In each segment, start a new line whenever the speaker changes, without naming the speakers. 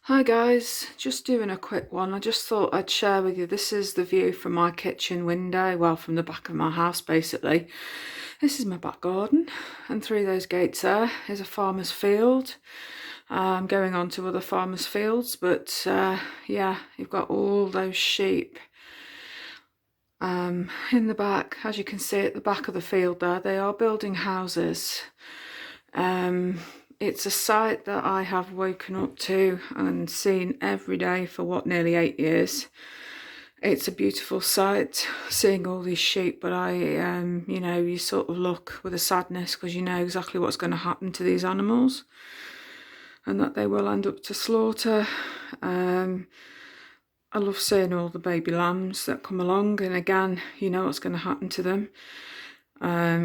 Hi guys, just doing a quick one. I just thought I'd share with you. This is the view from my kitchen window, well, from the back of my house basically. This is my back garden, and through those gates there is a farmer's field. I'm going on to other farmers' fields, but yeah, you've got all those sheep in the back. As you can see at the back of the field there, they are building houses. It's a site that I have woken up to and seen every day for nearly 8 years. It's a beautiful sight, seeing all these sheep, but you sort of look with a sadness because you know exactly what's going to happen to these animals and that they will end up to slaughter. I love seeing all the baby lambs that come along, and again, you know what's going to happen to them.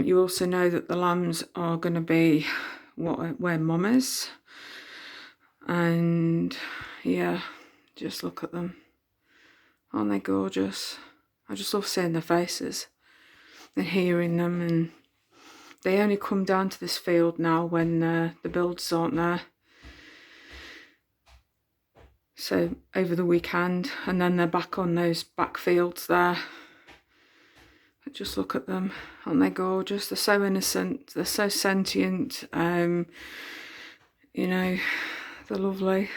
You also know that the lambs are going to be where mum is, and yeah, just look at them. Aren't they gorgeous? I just love seeing their faces and hearing them, and they only come down to this field now when the builders aren't there. So over the weekend, and then they're back on those back fields there. But just look at them, aren't they gorgeous? They're so innocent, they're so sentient, you know, they're lovely.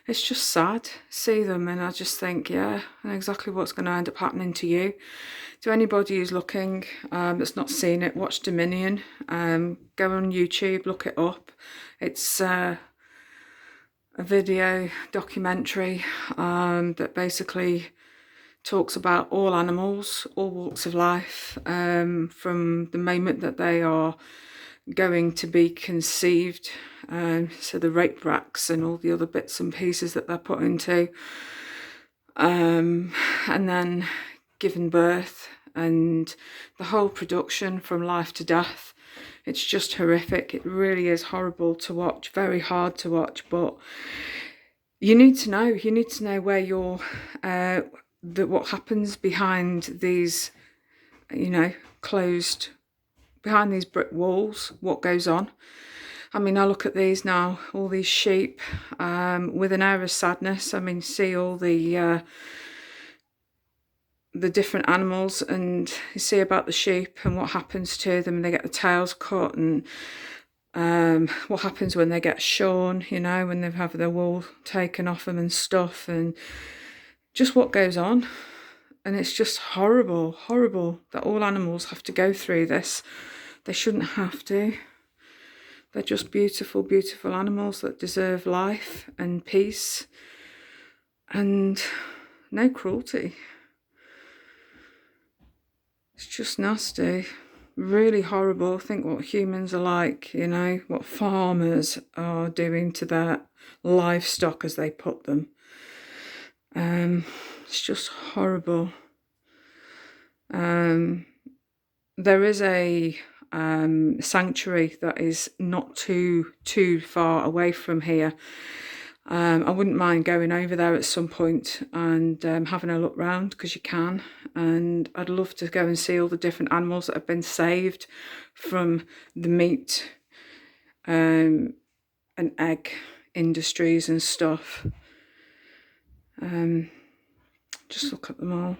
It's just sad to see them, and I just think, yeah, I know exactly what's going to end up happening to you. To anybody who's looking, that's not seen it, watch Dominion. Go on YouTube, look it up. It's a video documentary that basically talks about all animals, all walks of life, from the moment that they are going to be conceived, so the rape racks and all the other bits and pieces that they're put into, and then given birth, and the whole production from life to death. It's just horrific. It really is horrible to watch, very hard to watch, but you need to know where you're, what happens behind these, closed, behind these brick walls, what goes on. I mean, I look at these now, all these sheep, with an air of sadness. I mean, see all the different animals, and you see about the sheep and what happens to them. They get the tails cut, and what happens when they get shorn, when they have their wool taken off them and stuff, and just what goes on. And it's just horrible that all animals have to go through this. They shouldn't have to. They're just beautiful animals that deserve life and peace and no cruelty. It's just nasty, really horrible. Think what humans are like, what farmers are doing to their livestock, as they put them. It's just horrible. There is a sanctuary that is not too far away from here. I wouldn't mind going over there at some point and having a look round, because you can, and I'd love to go and see all the different animals that have been saved from the meat and egg industries and stuff. Just look at them all.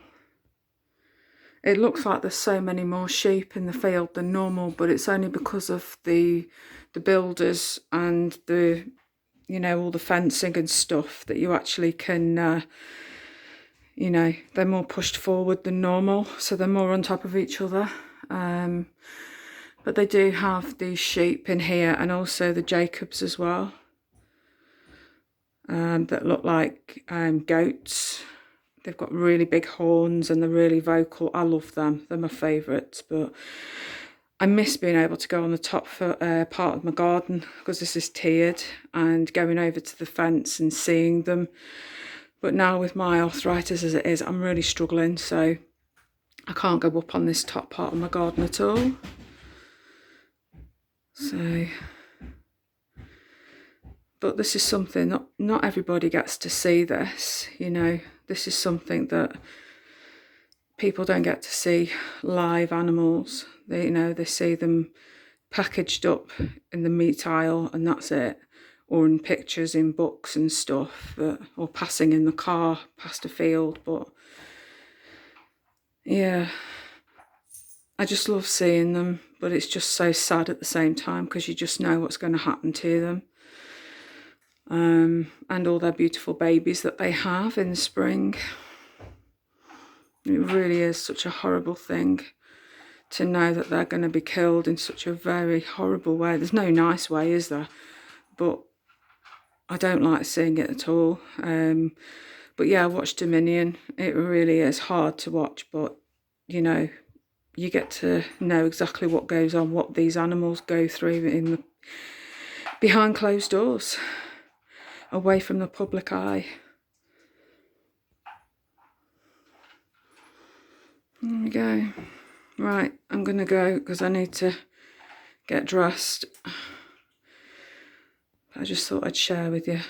It looks like there's so many more sheep in the field than normal, but it's only because of the builders and all the fencing and stuff that you actually can, they're more pushed forward than normal, so they're more on top of each other. But they do have these sheep in here, and also the Jacobs as well, that look like goats. They've got really big horns and they're really vocal. I love them. They're my favourites. But I miss being able to go on the top part of my garden, because this is tiered, and going over to the fence and seeing them. But now with my arthritis as it is, I'm really struggling. So I can't go up on this top part of my garden at all. So, but this is something, not everybody gets to see this, This is something that people don't get to see, live animals. They see them packaged up in the meat aisle, and that's it. or in pictures in books and stuff, or passing in the car past a field. But yeah, I just love seeing them, but it's just so sad at the same time because you just know what's going to happen to them. And all their beautiful babies that they have in the spring. It really is such a horrible thing to know that they're going to be killed in such a very horrible way. There's no nice way, is there? But I don't like seeing it at all. But yeah, I watched Dominion. It really is hard to watch, but you know, you get to know exactly what goes on, what these animals go through behind closed doors, away from the public eye. There we go. Right, I'm going to go because I need to get dressed. I just thought I'd share with you.